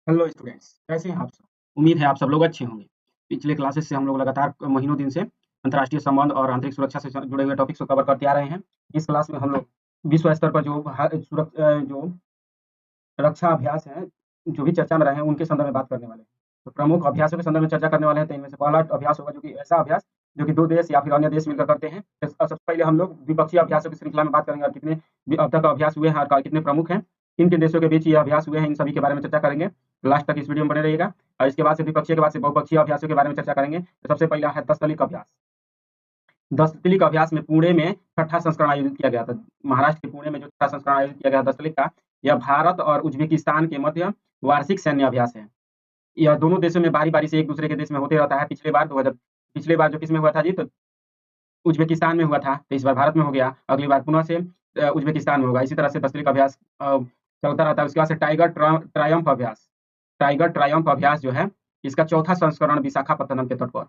Hello students, कैसे हैं आप सब? उम्मीद है आप सब लोग अच्छे होंगे। पिछले क्लासेस से हम लोग लगातार महीनों दिन से अंतर्राष्ट्रीय संबंध और आंतरिक सुरक्षा से जुड़े हुए टॉपिक्स को कवर करते आ रहे हैं। इस क्लास में हम लोग विश्व स्तर पर जो रक्षा अभ्यास हैं, जो भी चर्चा में रहे हैं, उनके संदर्भ में बात करने वाले हैं। तो प्रमुख अभ्यासों के संदर्भ में चर्चा करने वाले हैं, तो इनमें से पहला अभ्यास होगा जो कि ऐसा अभ्यास जो कि 2 देश या फिर अन्य देश मिलकर करते हैं। सबसे पहले हम लोग द्विपक्षीय अभ्यासों की श्रृंखला में बात करेंगे और कितने अब तक अभ्यास हुए हैं और कितने प्रमुख हैं, किन-किन देशों के बीच ये अभ्यास हुए हैं, इन सभी के बारे में चर्चा करेंगे। लास्ट तक इस वीडियो में बने रहिएगा और इसके बाद से द्विपक्षीय के बाद से बहुपक्षीय अभ्यासों के बारे में चर्चा करेंगे। तो सबसे पहला है तस्तलिक अभ्यास। दस्तलिक अभ्यास में पुणे में छठा संस्करण आयोजित किया गया था। महाराष्ट्र के पुणे में जो छठा संस्करण आयोजित किया गया दस्तलिक का, यह भारत और उज्बेकिस्तान के मध्य वार्षिक सैन्य अभ्यास है। यह दोनों देशों में बारी-बारी से एक दूसरे के देश में होते रहता है। पिछले बार जो किसमें हुआ था जी, तो उज्बेकिस्तान में हुआ था, तो इस बार भारत में हो गया। अगली बार पुनः से उज्बेकिस्तान में होगा। इसी तरह से तस्तलिक अभ्यास चलता रहता है। उसके बाद से टाइगर ट्रायम्फ अभ्यास जो है, इसका चौथा संस्करण विशाखापत्तनम के तट पर।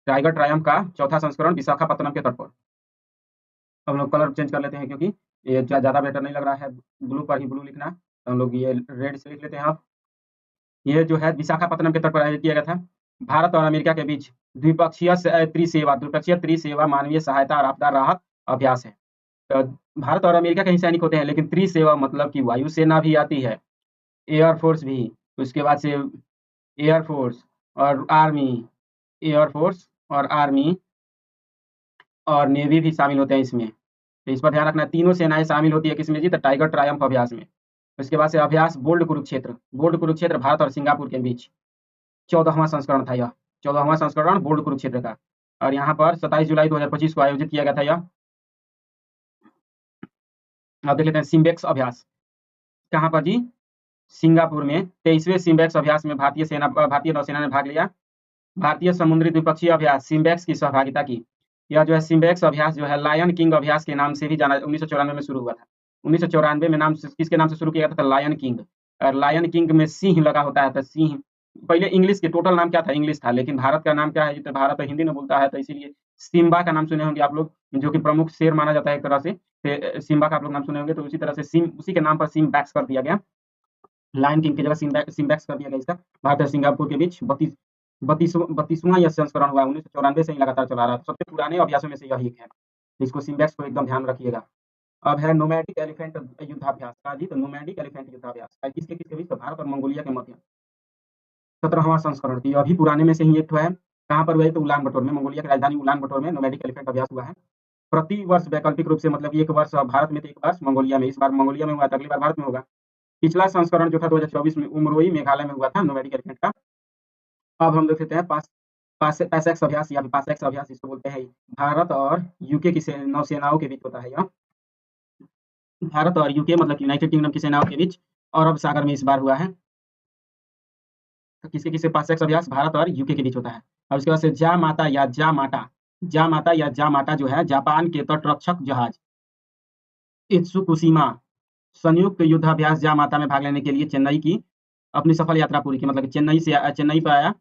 टाइगर ट्रायम्फ का चौथा संस्करण विशाखापत्तनम के तट पर। हम लोग कलर चेंज कर लेते हैं क्योंकि ये ज़्यादा बेटर नहीं लग रहा है ब्लू पर ही ब्लू लिखना। तो हम लोग ये रेड से लिख लेते हैं अब। ये जो है विशाखापत्तनम के तट पर आयोजित किया गया था। भारत और अमेरिका के बीच द्विपक्षीय त्रिसेवा मानवीय सहायता और आपदा राहत अभ्यास है। तो भारत और अमेरिका के ही सैनिक होते हैं, लेकिन त्रिसेवा मतलब कि वायुसेना भी आती है, एयर फोर्स भी, उसके बाद से एयर फोर्स और आर्मी, एयर फोर्स और आर्मी और नेवी भी शामिल होते हैं इसमें। तो इस पर ध्यान रखना, तीनों सेनाएं शामिल होती है किसमें जी, तो टाइगर ट्रायम्फ अभ्यास में। उसके बाद से अभ्यास बोल्ड कुरुक्षेत्र भारत और सिंगापुर के बीच 14वां संस्करण था यह। 14वां संस्करण बोल्ड कुरुक्षेत्र का, और यहाँ पर 27 जुलाई 2025 को आयोजित किया गया था यह। अब देख लेते हैं सिम्बेक्स अभ्यास। कहाँ पर जी, सिंगापुर में 23वें सिम्बेक्स अभ्यास में भारतीय नौसेना ने भाग लिया। भारतीय समुद्री द्विपक्षीय अभ्यास सिम्बेक्स की सहभागिता की। यह जो है सिम्बेक्स अभ्यास जो है लायन किंग अभ्यास के नाम से भी जाना, 1994 में शुरू हुआ था। 1994 में नाम किसके नाम से शुरू किया गया था, लायन किंग। और लायन किंग में सिंह लगा होता है, तो सिंह पहले इंग्लिश के टोटल नाम क्या था, इंग्लिश था, लेकिन भारत का नाम क्या है, तो भारत हिंदी में बोलता है, तो इसीलिए सिम्बा का नाम सुने होंगे आप लोग, जो कि प्रमुख शेर माना जाता है एक तरह से। सिम्बा का आप लोग नाम सुने होंगे, तो उसी तरह से उसी के नाम पर सिम्बैक्स कर दिया गया। लायन किंग की जगह सिम्बैक्स कर दिया गया इसका। भारत और सिंगापुर के बीच 32वां यह संस्करण हुआ। 1994 से ही लगातार चला रहा था। सबसे पुराने अभ्यासों में से यही एक है। इसको सिम्बैक्स को एकदम ध्यान रखिएगा। अब है नोमैडिक एलिफेंट युद्धाभ्यास का जी, तो नोमैडिक एलिफेंट युद्धाभ्यास किसके बीच, तो भारत और मंगोलिया के मध्य 17वां संस्करण थी। अभी पुराने में से ही एक है। कहाँ पर हुआ है, तो उलान बटोर में, मंगोलिया की राजधानी उलान बटोर में नोमैडिक एलिफेंट अभ्यास हुआ है। प्रति वर्ष वैकल्पिक रूप से, मतलब एक वर्ष भारत में, तो एक वर्ष मंगोलिया में। इस बार मंगोलिया में हुआ था, अगली बार भारत में होगा। पिछला संस्करण जो था 2024 में उमरोई मेघालय में हुआ था नोमैडिक एलिफेंट का। अब हम देख लेते हैं पैसेक्स अभ्यास या पासेक्स अभ्यास इसको बोलते हैं। भारत और यूके की नौसेनाओं के बीच होता है यह। भारत और यूके मतलब यूनाइटेड किंगडम की सेनाओं के बीच अरब सागर में इस बार हुआ है। तो किसके पासेक्स अभ्यास भारत और यूके के बीच होता है। और उसके बाद से जामाता जो है जापान के तटरक्षक जहाज इत्सुकुशिमा संयुक्त युद्धाभ्यास जामाता में भाग लेने के लिए चेन्नई की अपनी सफल यात्रा पूरी की। मतलब चेन्नई पर आया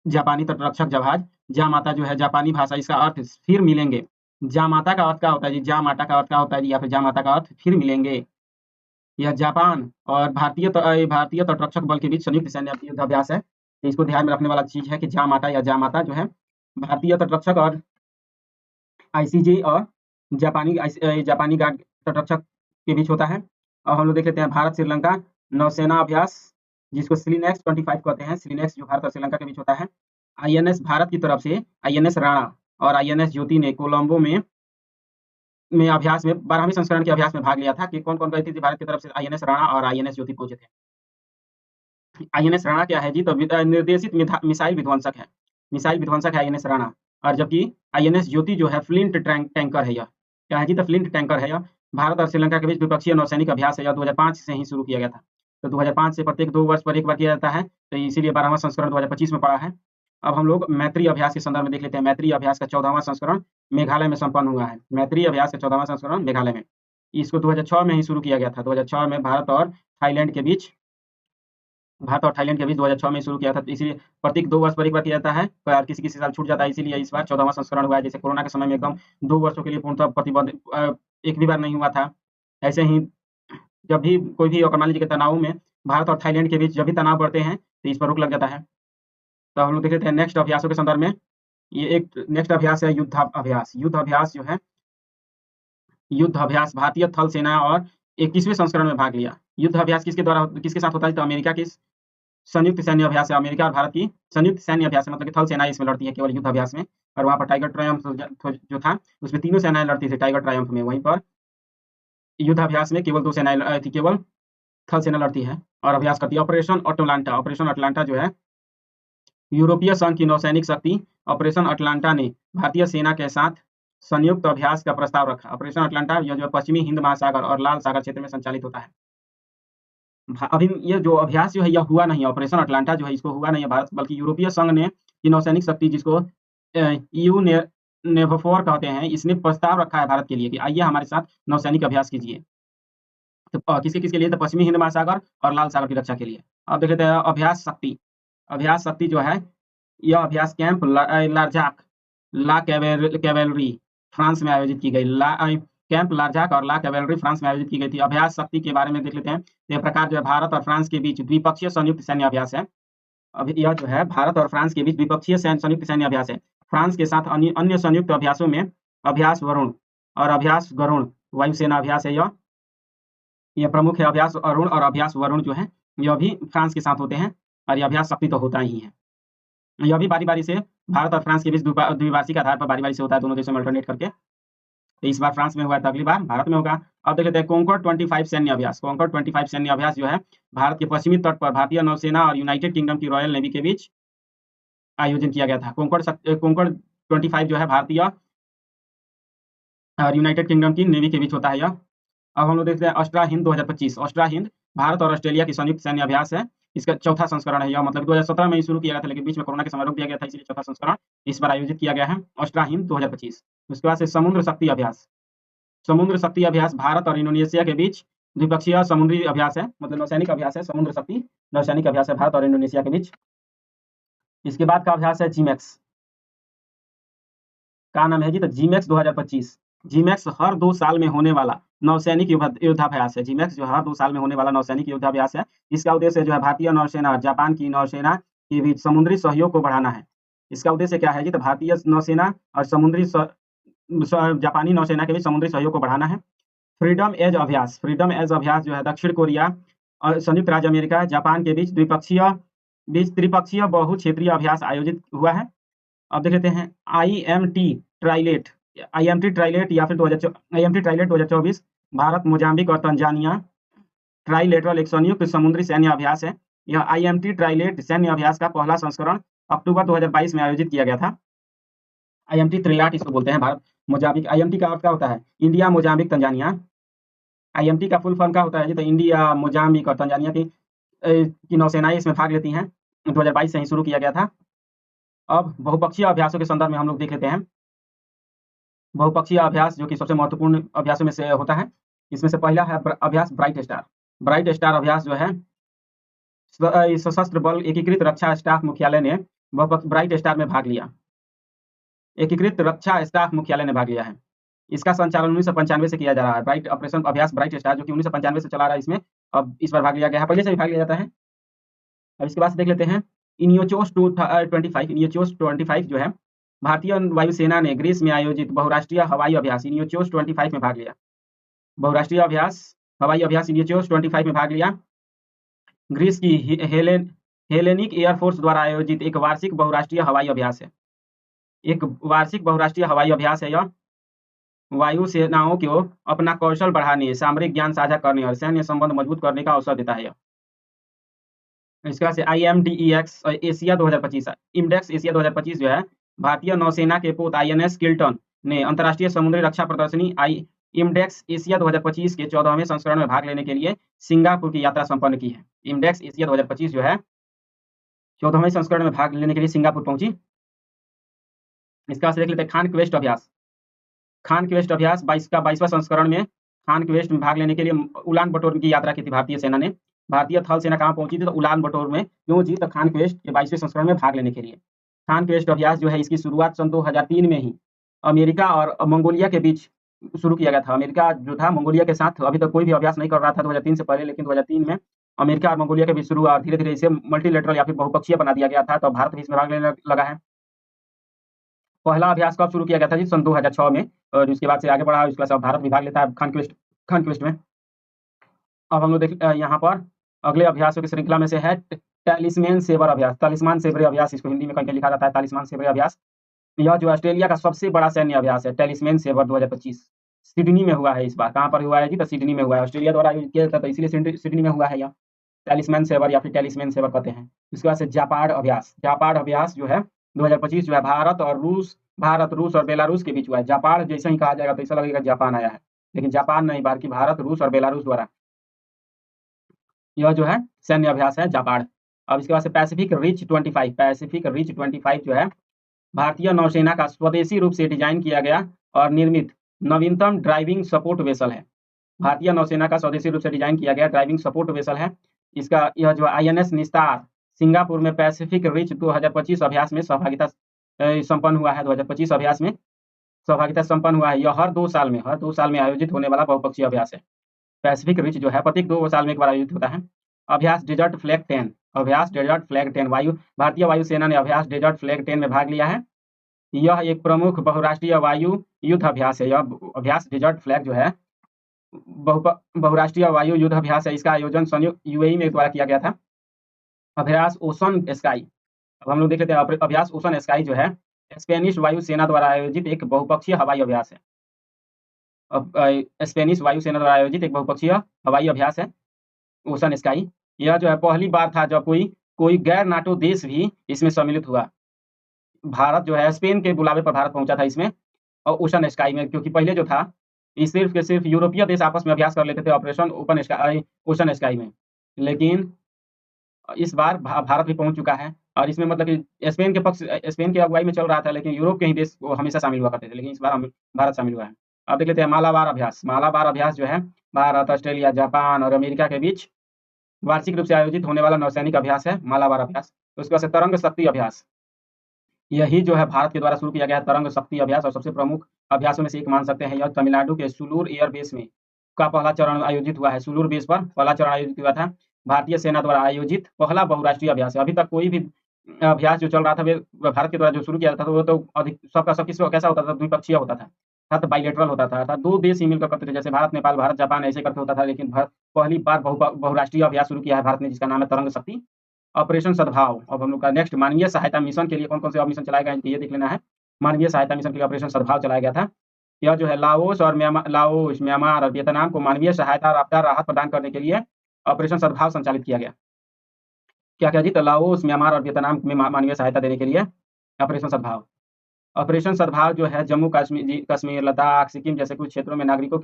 जापानी तटरक्षक जहाज जामाता जो है, जापानी भाषा, इसका अर्थ फिर मिलेंगे। जामाता का अर्थ क्या होता है जी, जामाता का अर्थ क्या होता है जी, या फिर जामाता का अर्थ फिर मिलेंगे। यह जापान और भारतीय तटरक्षक बल के बीच संयुक्त सैन्य युद्धाभ्यास है। तो इसको ध्यान में रखने वाला चीज है कि जामाता जो है भारतीय तटरक्षक और आईसीजी और जापानी गार्ड तटरक्षक के बीच होता है। और हम लोग देख लेते हैं भारत श्रीलंका नौसेना अभ्यास, जिसको SLINEX 25 कहते हैं। SLINEX जो भारत और श्रीलंका के बीच होता है। INS भारत की तरफ से INS राणा और INS ज्योति ने कोलंबो में अभ्यास में 12वें संस्करण के अभ्यास में भाग लिया था। कि कौन कौन गए थे भारत की तरफ से, INS राणा और INS ज्योति पहुंचे थे। INS राणा क्या है जी, तो निर्देशित मिसाइल विध्वंसक है। INS राणा। और जबकि INS ज्योति जो है फ्लिंट टैंकर है। यह क्या है जी, तो फ्लिंट टैंकर है। यह भारत और श्रीलंका के बीच द्विपक्षीय नौसैनिक अभ्यास है। यह 2005 से ही शुरू किया गया था। तो 2005 से प्रत्येक 2 वर्ष पर एक बार किया जाता है, तो इसीलिए 12वां संस्करण 2025 में पड़ा है। अब हम लोग मैत्री अभ्यास के संदर्भ में देख लेते हैं। मैत्री अभ्यास का 14वां संस्करण मेघालय में संपन्न हुआ है। मैत्री अभ्यास का 14वां संस्करण मेघालय में। इसको 2006 में ही शुरू किया गया था। 2006 में भारत और थाईलैंड के बीच 2006 में शुरू किया था। तो इसीलिए प्रत्येक 2 वर्ष पर एक बार किया जाता है। और किसी साल छूट जाता है, इसीलिए इस बार 14वां संस्करण हुआ है। जैसे कोरोना के समय में एकदम 2 वर्षों के लिए पूर्णतः प्रतिबंध एक भी बार नहीं हुआ था। ऐसे ही जब भी कोई भी मान लीजिए कि तनाव में भारत और थाईलैंड के बीच जब भी तनाव बढ़ते हैं तो इस पर रोक लग जाता है। तो हम लोग देख लेते हैं नेक्स्ट अभ्यासों के संदर्भ में। ये एक नेक्स्ट अभ्यास है युद्धाभ्यास। युद्धाभ्यास जो है, युद्ध अभ्यास भारतीय थल सेना और 21वें संस्करण में भाग लिया। युद्ध अभ्यास किसके साथ होता है? तो अमेरिका की संयुक्त सैन्य अभ्यास है। अमेरिका और भारत की संयुक्त सैन्य अभ्यास है, मतलब कि थल सेना इसमें लड़ती है केवल युद्ध अभ्यास में। और वहां पर टाइगर ट्रायम्फ जो था उसमें तीनों सेनाएं लड़ती थी टाइगर ट्रायम्फ में। वहीं पर युद्ध अभ्यास में केवल 2 सेनाएं थी, केवल थल सेना लड़ती है और अभ्यास करती है। Operation Atlanta. ऑपरेशन अटलांटा जो है यूरोपीय संघ की नौसैनिक शक्ति ऑपरेशन अटलांटा ने भारतीय सेना के साथ संयुक्त अभ्यास का प्रस्ताव रखा। ऑपरेशन अटलांटा यह जो पश्चिमी हिंद महासागर और लाल सागर क्षेत्र में संचालित होता है। अभी ये जो अभ्यास जो है यह हुआ नहीं है, ऑपरेशन अटलांटा जो है इसको हुआ नहीं है भारत, बल्कि यूरोपीय संघ ने की नौसैनिक शक्ति जिसको ईयू नेवफोर कहते हैं, इसने प्रस्ताव रखा है भारत के लिए कि आइए हमारे साथ नौसैनिक अभ्यास कीजिए। तो किसके किसके लिए? तो पश्चिमी हिंद महासागर और लाल सागर की रक्षा के लिए। अब देख लेते हैं अभ्यास शक्ति। अभ्यास शक्ति जो है यह अभ्यास कैंप लार्जाक ला कैवेलरी फ्रांस में आयोजित की गई। कैंप लार्जाक और ला कैवेलरी फ्रांस में आयोजित की गई थी। अभ्यास शक्ति के बारे में देख लेते हैं। यह प्रकार जो है भारत और फ्रांस के बीच द्विपक्षीय संयुक्त सैन्य अभ्यास है। अब यह जो है भारत और फ्रांस के बीच द्विपक्षीय संयुक्त सैन्य अभ्यास है। फ्रांस के साथ अन्य संयुक्त अभ्यासों में अभ्यास वरुण और अभ्यास गरुण वायुसेना अभ्यास है। यह प्रमुख है। अभ्यास अरुण और अभ्यास वरुण जो है यह भी फ्रांस के साथ होते हैं और यह अभ्यास शक्ति तो होता ही है। यह भी बारी-बारी से भारत और फ्रांस के बीच द्विवार्षिक आधार पर बारी-बारी से होता है, दोनों देशों में अल्टरनेट करके। तो इस बार फ्रांस में हुआ है तो अगली बार भारत में होगा। अब देख लेते हैं कॉन्कॉर्ड 25 सैन्य अभ्यास। कॉन्कॉर्ड 25 सैन्य अभ्यास जो है भारत के पश्चिमी तट पर भारतीय नौसेना और यूनाइटेड किंगडम की रॉयल नेवी के बीच आयोजन किया गया था। कॉन्कॉर्ड 25 जो है भारतीय और यूनाइटेड किंगडम की नेवी के बीच होता है यह। अब हम लोग देखते हैं अस्ट्रा हिंद 2025। अस्ट्रा हिंद भारत और ऑस्ट्रेलिया की संयुक्त सैन्य अभ्यास है। इसका चौथा संस्करण है यह, मतलब 2017 में ही शुरू किया गया था लेकिन बीच में कोरोना के समय रोक दिया गया था, इसलिए चौथा संस्करण इस बार आयोजित किया गया है अस्ट्रा हिंद 2025। उसके बाद से समुद्र शक्ति अभ्यास। समुद्र शक्ति अभ्यास भारत और इंडोनेशिया के बीच द्विपक्षीय समुद्री अभ्यास है, मतलब नौसैनिक अभ्यास है। समुद्र शक्ति नौसैनिक अभ्यास है भारत और इंडोनेशिया के बीच। इसके बाद का अभ्यास है जीमैक्स। का नाम है जी? तो जीमैक्स 2025। जीमैक्स हर 2 साल में होने वाला नौसैनिक युद्धाभ्यास है। जीमैक्स जो हर 2 साल में होने वाला नौसैनिक युद्धाभ्यास है। इसका उद्देश्य जो है भारतीय नौसेना और जापान की नौसेना के बीच समुद्री सहयोग को बढ़ाना है। इसका उद्देश्य क्या है जी? तो भारतीय नौसेना और जापानी नौसेना के बीच समुद्री सहयोग को बढ़ाना है। फ्रीडम एज अभ्यास। फ्रीडम एज अभ्यास जो है दक्षिण कोरिया और संयुक्त राज्य अमेरिका जापान के बीच त्रिपक्षीय बहुक्षेत्रीय अभ्यास आयोजित हुआ है। अब देख लेते हैं IMT ट्राइलेट या फिर IMT ट्राइलेट 2024 भारत, मोजाम्बिक और तंजानिया ट्राइलेटरल एक संयुक्त समुद्री सैन्य अभ्यास है। यह IMT ट्राइलेट सैन्य अभ्यास का पहला संस्करण अक्टूबर 2022 में आयोजित किया गया था। IMT त्रिलाट इसको बोलते हैं, भारत मोजाम्बिक। IMT का अर्थ क्या होता है? India, Mozambique, Tanzania. IMT का फुल फॉर्म क्या होता है जी? तो इंडिया, मोजाम्बिक और तंजानिया की नौसेनाएं इसमें भाग लेती हैं। 2022 से ही शुरू किया गया था। अब बहुपक्षीय अभ्यासों के संदर्भ में हम लोग देख लेते हैं। बहुपक्षीय अभ्यास जो कि सबसे महत्वपूर्ण अभ्यासों में से होता है। इसमें से पहला है अभ्यास ब्राइट स्टार। ब्राइट स्टार अभ्यास जो है सशस्त्र बल एकीकृत रक्षा स्टाफ मुख्यालय ने ब्राइट स्टार में भाग लिया। एकीकृत रक्षा स्टाफ मुख्यालय ने भाग लिया है। इसका संचालन 1995 से किया जा रहा है। ब्राइट ऑपरेशन अभ्यास ब्राइट स्टार जो कि 1995 से चला रहा है, इसमें अब इस बार भाग लिया गया है, पहले से भी भाग लिया जाता है। अब इसके बाद देख लेते हैं इनियोचोस 25 जो है भारतीय वायुसेना ने ग्रीस में आयोजित बहुराष्ट्रीय हवाई अभ्यास इनियोचोस 25 में भाग लिया। बहुराष्ट्रीय हवाई अभ्यास इनियोचोस 25 में भाग लिया। ग्रीस की हेलेनिक एयरफोर्स द्वारा आयोजित एक वार्षिक बहुराष्ट्रीय हवाई अभ्यास है। एक वार्षिक बहुराष्ट्रीय हवाई अभ्यास है। यह वायुसेनाओं को अपना कौशल बढ़ाने, सामरिक ज्ञान साझा करने और सैन्य संबंध मजबूत करने का अवसर देता है। इसके बाद से IMDEX एशिया 2025 IMDEX एशिया 2025 जो है भारतीय नौसेना के पोत INS किल्टन ने अंतर्राष्ट्रीय समुद्री रक्षा प्रदर्शनी IMDEX एशिया 2025 के 14वें संस्करण में भाग लेने के लिए सिंगापुर की यात्रा संपन्न की है। IMDEX एशिया 2025 जो है 14वें संस्करण में भाग लेने के लिए सिंगापुर पहुंची। इसका देख लेते हैं खान क्वेस्ट अभ्यास। खान क्वेस्ट अभ्यास 22वां संस्करण में खान क्वेस्ट में भाग लेने के लिए उलान बटोर की यात्रा की थी भारतीय सेना ने। भारतीय थल सेना कहाँ पहुंची थी? तो उलान बटोर में। क्यों जी? तो खान क्वेस्ट के 22वें संस्करण में भाग लेने के लिए। खान क्वेस्ट अभ्यास जो है इसकी शुरुआत सन 2003 में ही अमेरिका और मंगोलिया के बीच शुरू किया गया था। अमेरिका जो था मंगोलिया के साथ अभी तक कोई भी अभ्यास नहीं कर रहा था 2003 से पहले, लेकिन 2003 में अमेरिका और मंगोलिया के बीच शुरू हुआ और धीरे-धीरे इसे मल्टीलेटरल या फिर बहुपक्षीय बना दिया गया था, तो भारत भी इसमें भाग लेने लगा है। पहला अभ्यास कब शुरू किया गया था जी? सन 2006 में, और उसके बाद से आगे बढ़ा, उसके बाद से अब भारत भी भाग लेता है खान क्विस्ट में। अब हम लोग यहाँ पर अगले अभ्यासों की श्रृंखला में से है टैलिस्मैन सेबर अभ्यास। तालिस्मान सेबरी अभ्यास इसको हिंदी में कहीं लिखा जाता है, तालिस्मान सेबरी अभ्यास। यह जो ऑस्ट्रेलिया का सबसे बड़ा सैन्य अभ्यास है, टैलिस्मैन सेबर 2025 सिडनी में हुआ है। इस बार कहाँ पर हुआ है जी? तो सिडनी में हुआ है। ऑस्ट्रेलिया द्वारा आयोजित किया जाता है, तो इसलिए सिडनी में हुआ है यह टैलिस्मैन सेबर या फिर टैलिस्मैन सेबर कहते हैं। उसके बाद से जापाड़ अभ्यास। जापाड़ अभ्यास जो है 2025 जो है भारत, रूस और बेलारूस के बीच हुआ है। जापाड़ जैसे ही कहा जाएगा तो ऐसा लगेगा जापान आया है, लेकिन जापान नहीं, बल्कि भारत, रूस और बेलारूस द्वारा यह जो है सैन्य अभ्यास है जापाड़। अब इसके बाद से पैसिफिक रिच 25 जो है भारतीय नौसेना का स्वदेशी रूप से डिजाइन किया गया और निर्मित नवीनतम ड्राइविंग सपोर्ट वेसल है। भारतीय नौसेना का स्वदेशी रूप से डिजाइन किया गया ड्राइविंग सपोर्ट वेसल है। इसका यह जो INS निस्तार सिंगापुर में पैसिफिक रिच 2025 अभ्यास में सहभागिता संपन्न हुआ है। 2025 अभ्यास में सहभागिता संपन्न हुआ है। यह हर 2 साल में आयोजित होने वाला बहुपक्षीय अभ्यास है। पैसिफिक रिच जो है प्रत्येक 2 साल में एक बार आयोजित होता है। अभ्यास डेजर्ट फ्लैग 10 भारतीय वायुसेना ने अभ्यास डेजर्ट फ्लैग 10 में भाग लिया है। यह एक प्रमुख बहुराष्ट्रीय वायु युद्ध अभ्यास है। यह अभ्यास डेजर्ट फ्लैग जो है बहुराष्ट्रीय वायु युद्ध अभ्यास है। इसका आयोजन संयुक्त UAE में द्वारा किया गया था। अभ्यास ओशन स्काई। अब हम लोग देख लेते हैं अभ्यास ओशन स्काई जो है स्पेनिश वायुसेना द्वारा आयोजित एक बहुपक्षीय हवाई अभ्यास है। स्पेनिश वायुसेना द्वारा आयोजित एक बहुपक्षीय हवाई अभ्यास है ओशन स्काई। यह जो है पहली बार था जब कोई गैर नाटो देश भी इसमें सम्मिलित हुआ। भारत जो है स्पेन के बुलावे पर भारत पहुंचा था इसमें और ओशन स्काई में, क्योंकि पहले जो था ये सिर्फ यूरोपीय देश आपस में अभ्यास कर लेते थे ऑपरेशन ओशन स्काई में, लेकिन इस बार भारत भी पहुंच चुका है। और इसमें मतलब कि स्पेन के अगुवाई में चल रहा था, लेकिन यूरोप के ही देश वो हमेशा शामिल हुआ करते थे, लेकिन इस बार भारत शामिल हुआ है। अब देख लेते हैं मालाबार अभ्यास जो है भारत, ऑस्ट्रेलिया, जापान और अमेरिका के बीच वार्षिक रूप से आयोजित होने वाला नौसैनिक अभ्यास है मालाबार अभ्यास। उसके बाद से तरंग शक्ति अभ्यास, यही जो है भारत के द्वारा शुरू किया गया है तरंग शक्ति अभ्यास, और सबसे प्रमुख अभ्यासों में से एक मान सकते हैं। यह तमिलनाडु के सुलूर एयरबेस में का पहला चरण आयोजित हुआ है। सुलूर बेस पर पहला चरण आयोजित हुआ था। भारतीय सेना द्वारा आयोजित पहला बहुराष्ट्रीय अभ्यास है। अभी तक कोई भी अभ्यास जो चल रहा था वो भारत के द्वारा जो शुरू किया था, तो वो तो अधिक सबका कैसा होता था? द्विपक्षीय होता था, अर्थात बाइलेटरल होता था, अर्थात 2 देश ही मिलकर करते थे, जैसे भारत नेपाल, भारत जापान ऐसे करते होता था। लेकिन पहली बार बहुराष्ट्रीय अभ्यास शुरू किया है भारत ने, जिसका नाम है तरंग शक्ति। ऑपरेशन सद्भाव। अब हम लोग का नेक्स्ट मानवीय सहायता मिशन के लिए कौन-कौन से मिशन चलाए गए हैं ये देख लेना है। मानवीय सहायता मिशन के लिए ऑपरेशन सद्भाव चलाया गया था। यह जो है लाओस, म्यांमार और वियतनाम को मानवीय सहायता और आपदा राहत प्रदान करने के लिए ऑपरेशन सद्भाव संचालित किया गया। क्या-क्या जी? तो लाओस, म्यांमार और वियतनाम में मानवीय सहायता देने के लिए ऑपरेशन सद्भाव। ऑपरेशन सद्भाव जो है जम्मू कश्मीर, लद्दाख, सिक्किम जैसे कुछ क्षेत्रों में नागरिकों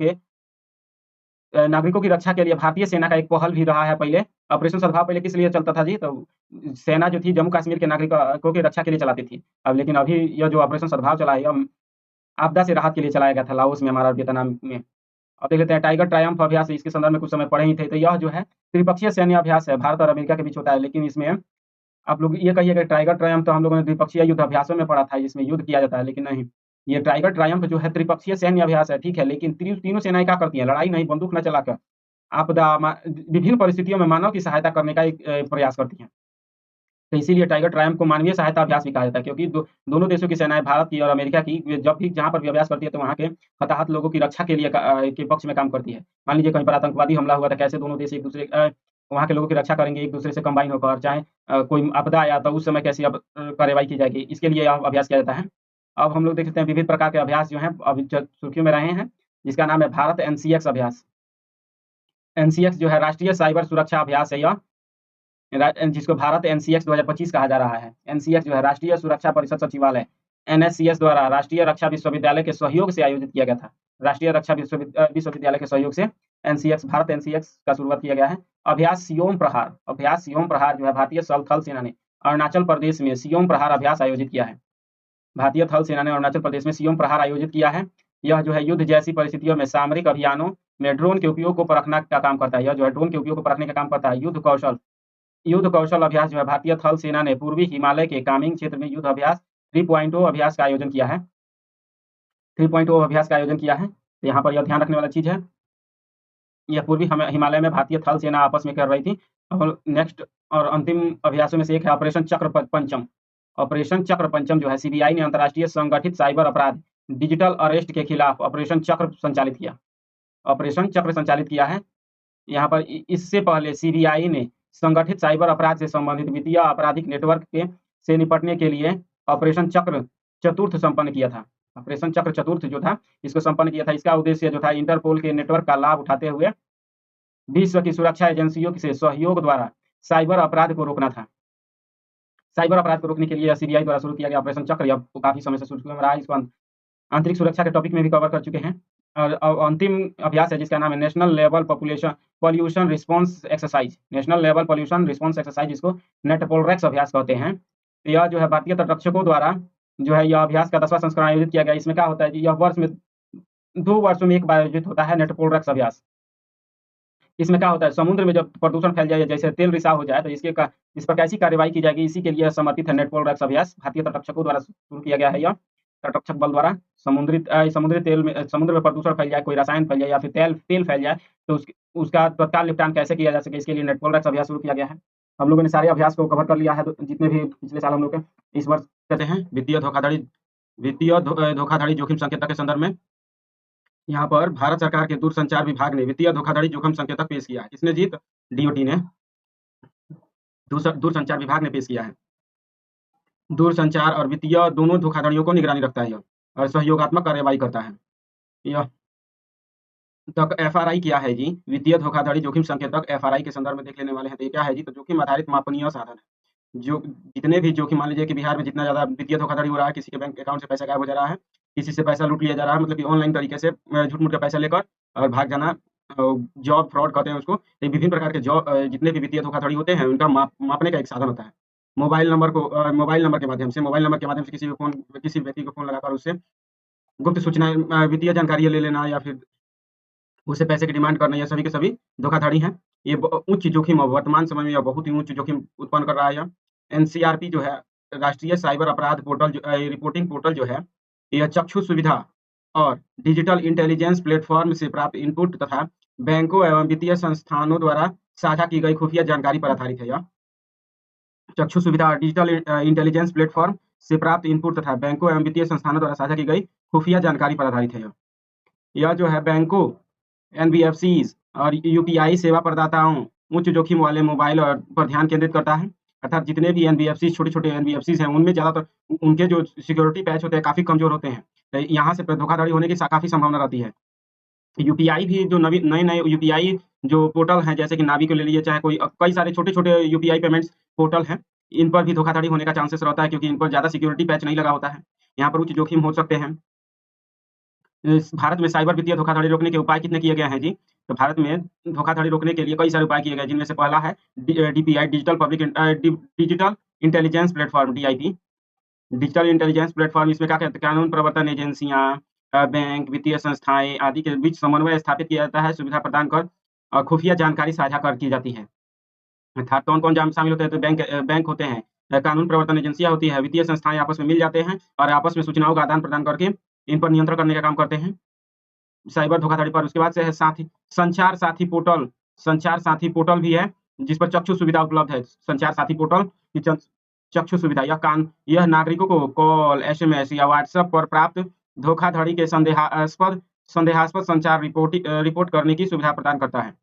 की रक्षा के लिए भारतीय सेना का एक पहल भी रहा है पहले। ऑपरेशन सद्भाव पहले किस लिए चलता था जी? तो सेना जो थी जम्मू कश्मीर के नागरिकों की रक्षा के लिए चलाती थी। अब लेकिन अभी यह जो ऑपरेशन सद्भाव चला है, यह आपदा से राहत के लिए चलाया गया था लाओस, म्यांमार और वियतनाम में। अब देख लेते हैं टाइगर ट्रायम्फ अभ्यास, इसके संदर्भ में कुछ समय पढ़े ही थे। तो यह जो है त्रिपक्षीय सैन्य अभ्यास है, भारत और अमेरिका के बीच होता है। लेकिन इसमें आप लोग ये कहिए कि टाइगर ट्रायम्फ तो हम लोगों ने द्विपक्षीय युद्ध अभ्यासों में पढ़ा था, जिसमें युद्ध किया जाता है, लेकिन नहीं, ये टाइगर ट्रायम्फ जो है त्रिपक्षीय सैन्य अभ्यास है, ठीक है। लेकिन तीनों सेनाएं क्या करती हैं? लड़ाई नहीं, बंदूक न चलाकर विभिन्न परिस्थितियों में मानव की सहायता करने का एक प्रयास करती हैं। तो इसीलिए टाइगर ट्रायम्फ को मानवीय सहायता अभ्यास भी कहा जाता है, क्योंकि दोनों देशों की सेनाएं, भारत की और अमेरिका की, जब भी जहाँ पर भी अभ्यास करती है तो वहाँ के हताहत लोगों की रक्षा के लिए के पक्ष में काम करती है। मान लीजिए कहीं पर आतंकवादी हमला हुआ, तो कैसे दोनों देश एक दूसरे वहाँ के लोगों की रक्षा करेंगे एक दूसरे से कंबाइन होकर, चाहे कोई आपदा आया तो उस समय कैसी कार्रवाई की जाएगी, इसके लिए अभ्यास किया जाता है। अब हम लोग देख सकते हैं विविध प्रकार के अभ्यास जो हैं अभी सुर्खियों में रहे हैं, जिसका नाम है भारत NCX अभ्यास। NCX जो है राष्ट्रीय साइबर सुरक्षा अभ्यास है, जिसको भारत NCX 2025 कहा जा रहा है। NCX जो है राष्ट्रीय सुरक्षा परिषद सचिवालय NSCS द्वारा राष्ट्रीय रक्षा विश्वविद्यालय के सहयोग से आयोजित किया गया था। राष्ट्रीय रक्षा विश्वविद्यालय के सहयोग से भारत NCX का शुरुआत किया गया है। अभ्यास सियोम प्रहार जो है भारतीय थल सेना ने अरुणाचल प्रदेश में सियोम प्रहार अभ्यास आयोजित किया है। भारतीय थल सेना ने अरुणाचल प्रदेश में सियोम प्रहार आयोजित किया है। यह जो है युद्ध जैसी परिस्थितियों में सामरिक अभियानों में ड्रोन के उपयोग को परखना का काम करता है। यह जो है ड्रोन के उपयोग को परखने का काम करता है। युद्ध कौशल अभ्यास जो है भारतीय थल सेना ने पूर्वी हिमालय के कामिंग क्षेत्र में युद्ध अभ्यास 3.0 अभ्यास का आयोजन किया है। 3.0 अभ्यास का आयोजन किया है। तो यहाँ पर यह ध्यान रखने वाला चीज है, यह पूर्वी हिमालय में भारतीय थल सेना आपस में कर रही थी और नेक्स्ट और अंतिम अभ्यासों में से एक है ऑपरेशन चक्र पंचम। ऑपरेशन चक्र पंचम जो है सीबीआई ने अंतर्राष्ट्रीय संगठित साइबर अपराध डिजिटल अरेस्ट के खिलाफ ऑपरेशन चक्र संचालित किया। ऑपरेशन चक्र संचालित किया है। यहाँ पर इससे पहले सीबीआई ने संगठित साइबर अपराध से संबंधित वित्तीय आपराधिक नेटवर्क के से निपटने के लिए ऑपरेशन चक्र चतुर्थ संपन्न किया था। ऑपरेशन चक्र चतुर्थ जो था इसको संपन्न किया था। इसका उद्देश्य जो था इंटरपोल के नेटवर्क का लाभ उठाते हुए विश्व की सुरक्षा एजेंसियों से सहयोग द्वारा साइबर अपराध को रोकना था। साइबर अपराध को रोकने के लिए सीबीआई द्वारा शुरू किया गया ऑपरेशन चक्र यह काफी समय से शुरू हो रहा है। इसको आंतरिक सुरक्षा के टॉपिक में भी कवर कर चुके हैं। और अंतिम अभ्यास है जिसका नाम है national level pollution response exercise. National level pollution response exercise जिसको नेटपोलरेक्स अभ्यास कहते हैं। यह जो है भारतीय तटरक्षकों द्वारा जो है यह अभ्यास का 10वां संस्करण आयोजित किया गया। इसमें क्या होता है कि यह वर्ष में 2 वर्षों में एक बार आयोजित होता है नेटपोलरेक्स अभ्यास। इसमें क्या होता है समुद्र में जब प्रदूषण फैल जाए जैसे तेल रिसाव हो जाए तो इस पर कैसी कार्रवाई की जाएगी इसी के लिए समर्पित है नेटपोलरेक्स अभ्यास। भारतीय तटरक्षकों द्वारा शुरू किया गया है। यह तटरक्षक बल द्वारा समुद्री तेल में समुद्र में प्रदूषण फैल जाए, कोई रसायन फैल जाए या फिर तेल फैल जाए तो उसका तत्काल निपटान कैसे किया जा सके इसके लिए नेटपोलरेक्स अभ्यास शुरू किया गया है। हम लोगों ने सारे अभ्यास को कवर कर लिया है। तो जितने भी पिछले साल हम लोग के इस वर्ष कहते हैं वित्तीय धोखाधड़ी जोखिम संकेतक के संदर्भ में यहाँ पर भारत सरकार के दूरसंचार विभाग ने वित्तीय धोखाधड़ी जोखिम संकेतक पेश किया है। किसने जीत? डीओटी ने, दूरसंचार विभाग ने पेश किया है। दूरसंचार और वित्तीय दोनों धोखाधड़ियों को निगरानी रखता है और सहयोगात्मक कार्रवाई करता है। यह तक एफआरआई क्या है जी? वित्तीय धोखाधड़ी जोखिम संकेतक एफआरआई के संदर्भ में देख लेने वाले हैं। तो ये क्या है जी? तो जोखिम आधारित मापनीय साधन है। जो जितने भी जोखिम, मान लीजिए कि बिहार में जितना ज़्यादा वित्तीय धोखाधड़ी हो रहा है, किसी के बैंक अकाउंट से पैसा गायब हो जा रहा है, किसी से पैसा लूट लिया जा रहा है, मतलब कि ऑनलाइन तरीके से झूठ मूठ का पैसा लेकर और भाग जाना, जॉब फ्रॉड कहते हैं उसको। तो विभिन्न प्रकार के जितने भी वित्तीय धोखाधड़ी होते हैं उनका मापने का एक साधन होता है। मोबाइल नंबर के माध्यम से किसी व्यक्ति को फोन लगाकर उससे गुप्त सूचना वित्तीय जानकारी ले लेना या फिर उससे पैसे की डिमांड करना, यह सभी के सभी धोखाधड़ी हैं। ये उच्च जोखिम वर्तमान समय में यह बहुत ही उच्च जोखिम उत्पन्न कर रहा है। एनसीआरपी जो है राष्ट्रीय साइबर अपराध पोर्टल रिपोर्टिंग पोर्टल जो है यह चक्षु सुविधा और डिजिटल इंटेलिजेंस प्लेटफॉर्म से प्राप्त इनपुट तथा बैंकों एवं वित्तीय संस्थानों द्वारा साझा की गई खुफिया जानकारी पर आधारित है। यह चक्षु सुविधा और डिजिटल इंटेलिजेंस प्लेटफॉर्म से प्राप्त इनपुट तथा बैंकों एवं वित्तीय संस्थानों द्वारा साझा की गई खुफिया जानकारी पर आधारित है। यह जो है बैंकों, एनबीएफसीज और यूपीआई सेवा प्रदाताओं उच्च जोखिम वाले मोबाइल और पर ध्यान केंद्रित करता है। अर्थात जितने भी एनबीएफसी छोटे-छोटे एनबीएफसीज हैं उनमें ज़्यादातर उनके जो सिक्योरिटी पैच होते हैं काफ़ी कमज़ोर होते हैं। तो यहाँ से धोखाधड़ी होने की काफ़ी संभावना रहती है। यूपीआई भी जो नए यूपीआई जो पोर्टल हैं जैसे कि नावी को ले लीजिए, चाहे कोई कई सारे छोटे-छोटे यूपीआई पेमेंट्स पोर्टल हैं, इन पर भी धोखाधड़ी होने का चांसेस रहता है क्योंकि इन पर ज़्यादा सिक्योरिटी पैच नहीं लगा होता है। यहाँ पर उच्च जोखिम हो सकते हैं। भारत में साइबर वित्तीय धोखाधड़ी रोकने के उपाय कितने किए गए हैं जी? तो भारत में धोखाधड़ी रोकने के लिए कई सारे उपाय किए गए जिनमें से पहला है DPI, digital intelligence platform, DIP. Digital intelligence platform इसमें क्या कहते हैं, कानून प्रवर्तन एजेंसियां, बैंक, वित्तीय संस्थाएं आदि के बीच समन्वय स्थापित किया जाता है, सुविधा प्रदान कर और खुफिया जानकारी साझा कर की जाती है। अर्थात कौन कौन शामिल होते हैं? तो बैंक होते हैं, कानून प्रवर्तन एजेंसियां होती है, वित्तीय संस्थाएं आपस में मिल जाते हैं और आपस में सूचनाओं का आदान प्रदान करके इन पर नियंत्रण करने का काम करते हैं साइबर धोखाधड़ी पर। उसके बाद से है संचार साथी पोर्टल भी है जिस पर चक्षु सुविधा उपलब्ध है। संचार साथी पोर्टल की चक्षु सुविधा यह नागरिकों को कॉल, एसएमएस या व्हाट्सएप पर प्राप्त धोखाधड़ी के संदेहास्पद संचार रिपोर्ट करने की सुविधा प्रदान करता है।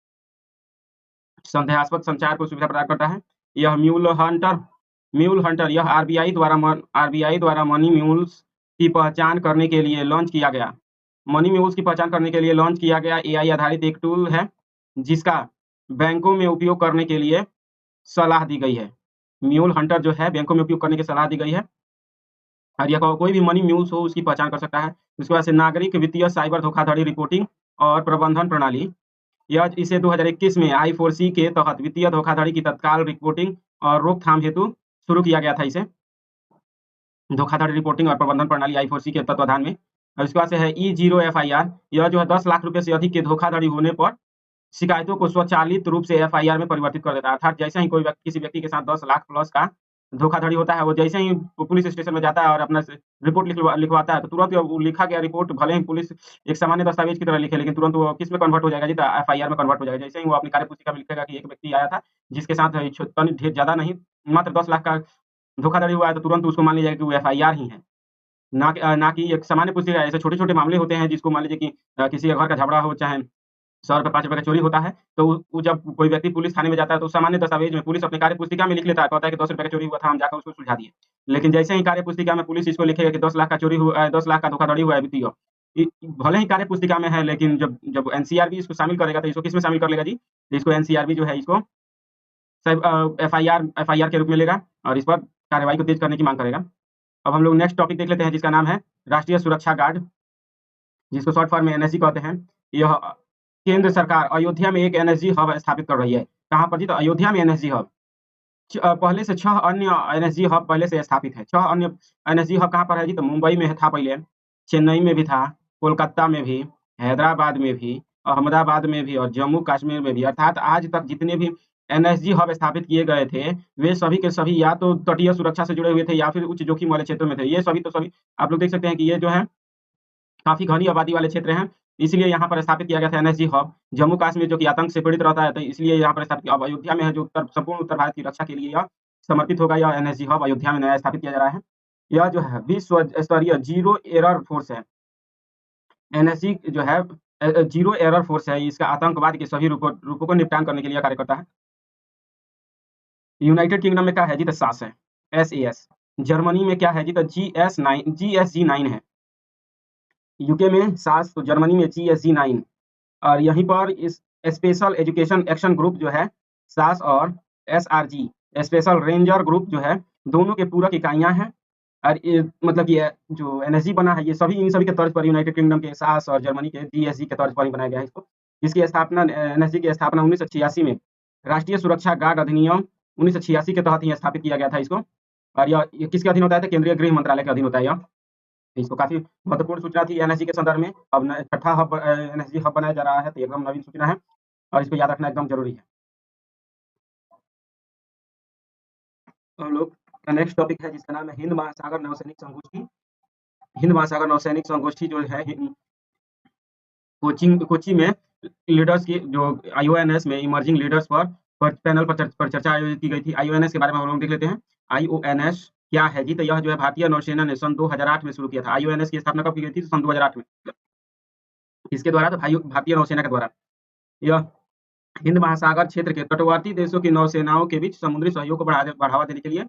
संदेहास्पद संचार को सुविधा प्रदान करता है। यह म्यूल हंटर यह आरबीआई द्वारा मनी म्यूल्स की पहचान करने के लिए लॉन्च किया गया। मनी म्यूल्स की पहचान करने के लिए लॉन्च किया गया एआई आधारित एक टूल है जिसका बैंकों में उपयोग करने के लिए सलाह दी गई है। म्यूल हंटर जो है बैंकों में उपयोग करने की सलाह दी गई है और यह कोई भी मनी म्यूल्स हो उसकी पहचान कर सकता है। उसके बाद से नागरिक वित्तीय साइबर धोखाधड़ी रिपोर्टिंग और प्रबंधन प्रणाली, यह इसे 2021 में I4C के तहत वित्तीय धोखाधड़ी की तत्काल रिपोर्टिंग और रोकथाम हेतु शुरू किया गया था। इसे धोखाधड़ी रिपोर्टिंग और प्रबंधन प्रणाली I4C के तत्वाधान में। और इसके बाद से है E0 FIR, यह जो है 10 लाख रुपए से अधिक के धोखाधड़ी होने पर शिकायतों को स्वचालित रूप से FIR में परिवर्तित कर देता है। अर्थात जैसे ही किसी व्यक्ति के साथ 10 लाख प्लस का धोखाधड़ी होता है, वो जैसे ही पुलिस स्टेशन में जाता है और अपना रिपोर्ट लिखवाता है, तो तुरंत वो लिखा गया रिपोर्ट भले ही पुलिस एक सामान्य दस्तावेज की तरह लिखे, लेकिन तुरंत वो किस में कन्वर्ट हो जाएगा जी, तो एफआईआर में कन्वर्ट हो जाएगा। जैसे ही वो अपनी कार्यपुस्तिका में लिखेगा कि एक व्यक्ति आया था जिसके साथ ढेर ज्यादा नहीं, मात्र 10 लाख का धोखाधड़ी हुआ है, तो तुरंत उसको मान लीजिए कि वो एफआईआर ही है, ना कि एक सामान्य पुस्तिका। ऐसे छोटे-छोटे मामले होते हैं जिसको मान लीजिए कि किसी के घर का झगड़ा हो, चाहे ₹100 ₹5 का चोरी होता है, तो वो जब कोई व्यक्ति पुलिस थाने में जाता है, तो सामान्य दस्तावेज में पुलिस अपनी कार्यपुस्तिका में लिख लेता है, कहता है कि ₹10 का चोरी हुआ था, हम जाकर उसको सुलझा दिए। लेकिन जैसे ही कार्यपुस्तिका में पुलिस इसको लिखेगा कि 10 लाख का चोरी हुआ 10 लाख का धोखाधड़ी हुआ है वित्तीय, भले ही कार्यपुस्तिका में है, लेकिन जब जब एनसीआरबी इसको शामिल करेगा, तो इसको किसमें शामिल कर लेगा जी? तो इसको एनसीआरबी जो है इसको एफआईआर के रूप में लेगा और इस पर कार्रवाई को तेज करने की मांग करेगा। अब हम लोग नेक्स्ट टॉपिक देख लेते हैं, जिसका नाम है राष्ट्रीय सुरक्षा गार्ड, जिसको शॉर्ट फॉर्म में एनएसजी कहते हैं। यह केंद्र सरकार अयोध्या में एक एनएसजी हब स्थापित कर रही है। कहाँ पर जी? तो अयोध्या में एनएसजी हब। पहले से 6 अन्य एनएसजी हब पहले से स्थापित है। 6 अन्य एनएसजी हब कहाँ पर है जी? तो मुंबई में था पहले, चेन्नई में भी था, कोलकाता में भी, हैदराबाद में भी, अहमदाबाद में भी और जम्मू कश्मीर में भी। अर्थात आज तक जितने भी एनएसजी हब स्थापित किए गए थे, वे सभी के सभी या तो तटीय सुरक्षा से जुड़े हुए थे या फिर उच्च जोखिम वाले क्षेत्रों में थे। ये सभी आप लोग देख सकते हैं कि ये जो है काफ़ी घनी आबादी वाले क्षेत्र हैं, इसलिए यहाँ पर स्थापित किया गया था एनएसजी हब। जम्मू कश्मीर जो कि आतंक से पीड़ित रहता है, तो इसलिए यहाँ पर स्थापित किया। अब अयोध्या में है, जो संपूर्ण उत्तर भारत की रक्षा के लिए यह समर्पित होगा। यह एनएसजी हब अयोध्या में नया स्थापित किया जा रहा है। यह जो है विश्व स्तरीय जीरो एरर फोर्स है। एनएसजी जो है जीरो एरर फोर्स है। इसका आतंकवाद के सभी रूपों को निपटान करने के लिए कार्य करता है। यूनाइटेड किंगडम में क्या है जी? तो सास है, SAS। जर्मनी में क्या है जी? तो GSG9 है। यूके में सास, तो जर्मनी में GSG9। और यहीं पर इस स्पेशल एजुकेशन एक्शन ग्रुप जो है सास और SRG स्पेशल रेंजर ग्रुप जो है, दोनों के पूरक इकाइयां हैं। और मतलब ये जो एनएसजी बना है, ये सभी इन सभी के तर्ज पर यूनाइटेड किंगडम के सास और जर्मनी के GSG के तर्ज पर ही बनाया गया है इसको। इसकी स्थापना एनएसजी की स्थापना 1986 में राष्ट्रीय सुरक्षा गार्ड अधिनियम 1986 के तहत ही स्थापित किया गया था इसको। और यह किसके अधीन होता है? तो केंद्रीय गृह मंत्रालय के अधीन होता है यह। इसको काफी महत्वपूर्ण सूचना थी एनएसजी के संदर्भ में। अब छठा हब एनएसजी हब बनाया जा रहा है, तो एकदम नवीन सूचना है और इसको याद रखना एकदम जरूरी है। हम लोग का नेक्स्ट टॉपिक है, जिसका नाम है हिंद महासागर नौसैनिक संगोष्ठी। हिंद महासागर नौसैनिक संगोष्ठी जो है कोची में लीडर्स की जो IONS में इमर्जिंग लीडर्स पर पैनल पर चर्चा आयोजित की गई थी। IONS के बारे में हम लोग देख लेते हैं। IONS क्या है जी? तो यह जो है भारतीय नौसेना ने सन 2008 में शुरू किया था। IONS की स्थापना कब की गई थी? सन 2008 में। इसके द्वारा, तो भारतीय नौसेना के द्वारा यह हिंद महासागर क्षेत्र के तटवर्ती देशों की नौसेनाओं के बीच समुद्री सहयोग को बढ़ावा देने के लिए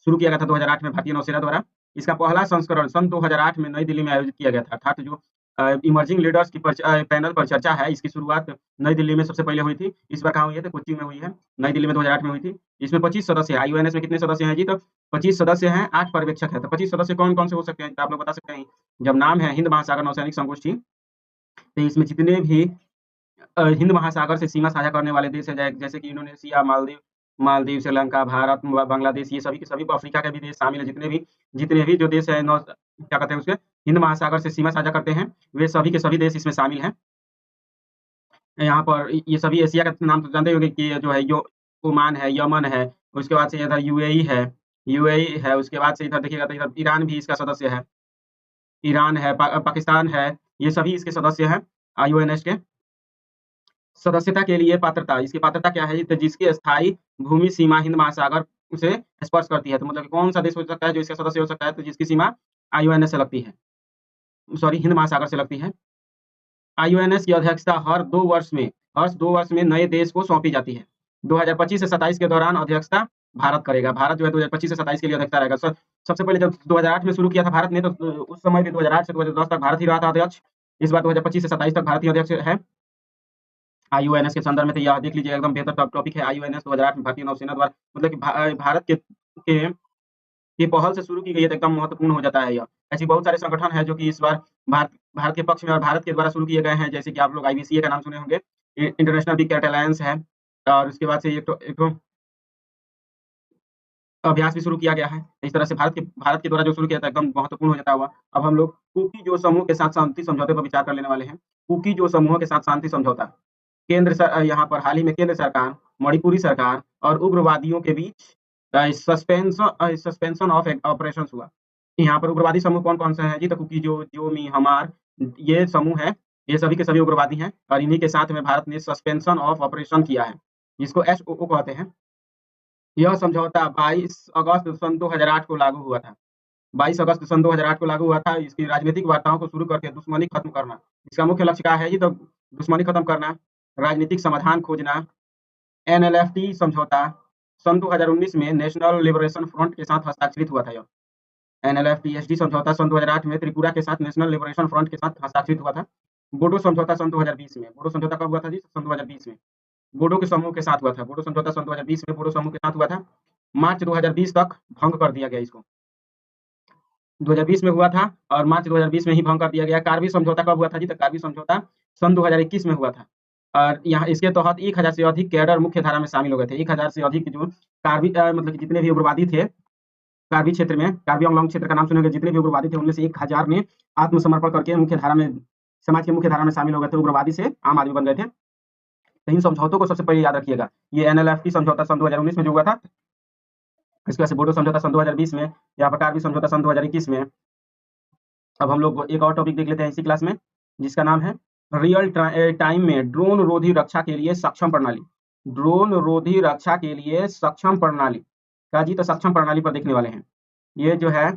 शुरू किया गया था 2008 में भारतीय नौसेना द्वारा। इसका पहला संस्करण सन 2008 में नई दिल्ली में आयोजित किया गया था। अर्थात जो इमर्जिंग लीडर्स की पैनल पर चर्चा है, इसकी शुरुआत नई दिल्ली में सबसे पहले हुई थी। इस बार कहाँ हुई है? तो कोच्चि में हुई है। नई दिल्ली में 2008 में हुई थी। इसमें 25 सदस्य है। IONS में कितने सदस्य हैं जी? तो 25 सदस्य हैं, 8 पर्यवेक्षक है। तो 25 सदस्य कौन कौन से हो सकते हैं? तो आप लोग बता सकते हैं। जब नाम है हिंद महासागर नौसैनिक संगोष्ठी, तो इसमें जितने भी हिंद महासागर से सीमा साझा करने वाले देश है, जैसे कि इंडोनेशिया, मालदीव, श्रीलंका, भारत, बांग्लादेश, ये सभी के सभी अफ्रीका के भी देश शामिल है। जितने भी जो देश है क्या कहते हैं उसके, हिंद महासागर से सीमा साझा करते हैं, वे सभी के सभी देश इसमें शामिल हैं। यहाँ पर ये सभी एशिया का नाम तो जानते होंगे कि जो है ओमान है, यमन है, उसके बाद से इधर UAE है, उसके बाद से इधर देखिएगा तो इधर ईरान भी इसका सदस्य है। ईरान है, पाकिस्तान है, ये सभी इसके सदस्य हैं IONS के। सदस्यता के लिए पात्रता, इसकी पात्रता क्या है? तो जिसकी स्थायी भूमि सीमा हिंद महासागर से स्पर्श करती है। तो मतलब कौन सा देश हो सकता है जो इसका सदस्य हो सकता है? तो जिसकी सीमा IONS से लगती है, सॉरी हिंद महासागर से लगती है। IONS की अध्यक्षता हर 2 वर्ष में नए देश को सौंपी जाती है। 2025 से 27 के दौरान अध्यक्षता भारत करेगा। भारत जो है 2025 से 27 के लिए अध्यक्षता रहेगा। सबसे पहले जब 2008 में शुरू किया था भारत ने, तो उस समय भी 2008 से 2010 तक भारत ही रहा था अध्यक्ष। इस बार 2025 से 27 तक भारत ही अध्यक्ष है IONS के संदर्भ में। तो यह देख लीजिए, एकदम बेहतर टॉपिक है। IONS 2008 में भारतीय नौसेना द्वारा, मतलब कि भारत के पहल से शुरू की गई है, तो एकदम महत्वपूर्ण हो जाता है यह। ऐसी बहुत सारे संगठन हैं जो कि इस बार भारत के पक्ष में और भारत के द्वारा शुरू किए गए हैं, जैसे कि आप लोग IBCA का नाम सुने होंगे, इंटरनेशनल बिग कैट अलायंस है। और उसके बाद से एक अभ्यास भी शुरू किया गया है। इस तरह से भारत के द्वारा जो शुरू किया था, एकदम महत्वपूर्ण हो जाता हुआ। अब हम लोग कुकी जो समूह के साथ शांति समझौते पर विचार कर लेने वाले हैं। कुकी जो समूहों के साथ शांति समझौता, यहाँ पर हाल ही में केंद्र सरकार, मणिपुरी सरकार और उग्रवादियों के बीच सस्पेंशन ऑफ ऑपरेशंस हुआ। यहाँ पर उग्रवादी समूह कौन-कौन से हैं जी? तो कुकी, जो, मी, हमार, ये समूह है, ये सभी के सभी उग्रवादी हैं और इन्हीं के साथ में भारत ने सस्पेंशन ऑफ ऑपरेशन किया है, जिसको एसओओ कहते हैं। यह समझौता 22 अगस्त सन 2008 को लागू हुआ था। 22 अगस्त सन 2008 को लागू हुआ था। इसकी राजनीतिक वार्ताओं को शुरू करके दुश्मनी खत्म करना। इसका मुख्य लक्ष्य क्या है जी? तो दुश्मनी खत्म करना, राजनीतिक समाधान खोजना। एनएलएफटी समझौता सन 2019 में नेशनल लिबरेशन फ्रंट के साथ हस्ताक्षरित हुआ था। यह एनएलएफटीएसडी समझौता सन 2008 में त्रिपुरा के साथ नेशनल लिबरेशन फ्रंट के साथ हस्ताक्षरित हुआ था। बोडो समझौता सन 2020 में। बोडो समझौता कब हुआ था जी? सन 2020 में। बोडो के समूह के साथ हुआ था। बोडो समझौता सन 2020 में बोडो समूह के साथ हुआ था। मार्च 2020 तक भंग कर दिया गया इसको। 2020 में हुआ था और मार्च 2020 में ही भंग कर दिया गया। कारगिल समझौता कब हुआ था जी? तो कारगिल समझौता सन 2021 में हुआ था और यहाँ इसके तहत 1000 से अधिक कैडर मुख्य धारा में शामिल हो गए थे। 1000 से अधिक जो कारगिल मतलब कि जितने भी उग्रवादी थे कारगिल क्षेत्र में, कार्बी आंगलॉन्ग क्षेत्र का नाम सुनेंगे, जितने भी उग्रवादी थे उनमें से 1000 ने आत्मसमर्पण करके मुख्य धारा में, समाज की मुख्य धारा में शामिल हो गए थे। उग्रवादी से आम आदमी बन गए थे। तो इन समझौतों को सबसे पहले याद रखिएगा। ये एनएलएफटी समझौता सन 2019 में जो हुआ था, इसके बाद से बोडो समझौता सन 2020 में, यहाँ पर कारगिल समझौता सन 2021 में। अब हम लोग एक और टॉपिक देख लेते हैं इसी क्लास में, जिसका नाम है रियल टाइम में ड्रोन रोधी रक्षा के लिए सक्षम प्रणाली। ड्रोन रोधी रक्षा के लिए सक्षम प्रणाली का जी, तो सक्षम प्रणाली पर देखने वाले हैं। ये जो है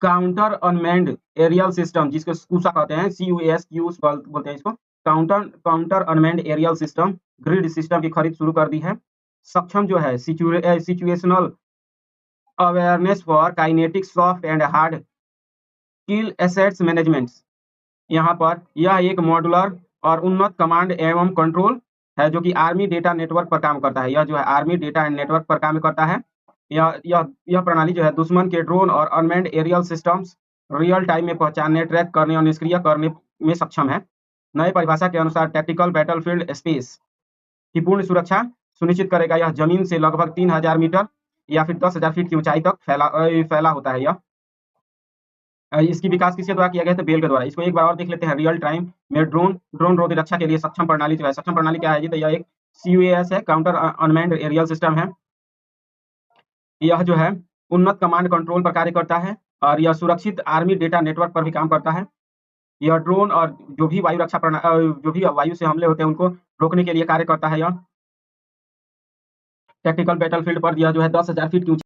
काउंटर अनमैन्ड एरियल सिस्टम, जिसको कूसा कहते हैं, CUAS बोलते हैं इसको। Counter unmanned aerial system, grid system की खरीद शुरू कर दी है। सक्षम जो है situational awareness for kinetic soft and hard kill assets management. यहाँ पर यह एक मॉड्यूलर और उन्नत कमांड एवं कंट्रोल है, जो कि आर्मी डेटा नेटवर्क पर काम करता है। यह जो है आर्मी डेटा नेटवर्क पर काम करता है। यह प्रणाली जो है दुश्मन के ड्रोन और unmanned aerial systems real time में पहचानने, ट्रैक करने और निष्क्रिय करने में सक्षम है। नए परिभाषा के अनुसार टैक्टिकल बैटलफील्ड स्पेस की पूर्ण सुरक्षा सुनिश्चित करेगा। यह जमीन से लगभग 3000 मीटर या फिर 10,000 फीट की ऊंचाई तक फैला होता है। इसकी विकास किसके द्वारा किया गया था? बेल के द्वारा। इसको एक बार और देख लेते हैं। रियल टाइम में ड्रोन रोधी रक्षा के लिए सक्षम प्रणाली जो है, सक्षम प्रणाली क्या है जी? तो यह एक CUAS है, काउंटर अनमैन्ड एरियल सिस्टम है। यह जो है उन्नत कमांड कंट्रोल पर कार्य करता है और यह सुरक्षित आर्मी डेटा नेटवर्क पर भी काम करता है। यह ड्रोन और जो भी वायु रक्षा जो भी वायु से हमले होते हैं उनको रोकने के लिए कार्य करता है। यह टैक्टिकल बैटलफील्ड पर यह जो है 10,000 फीट की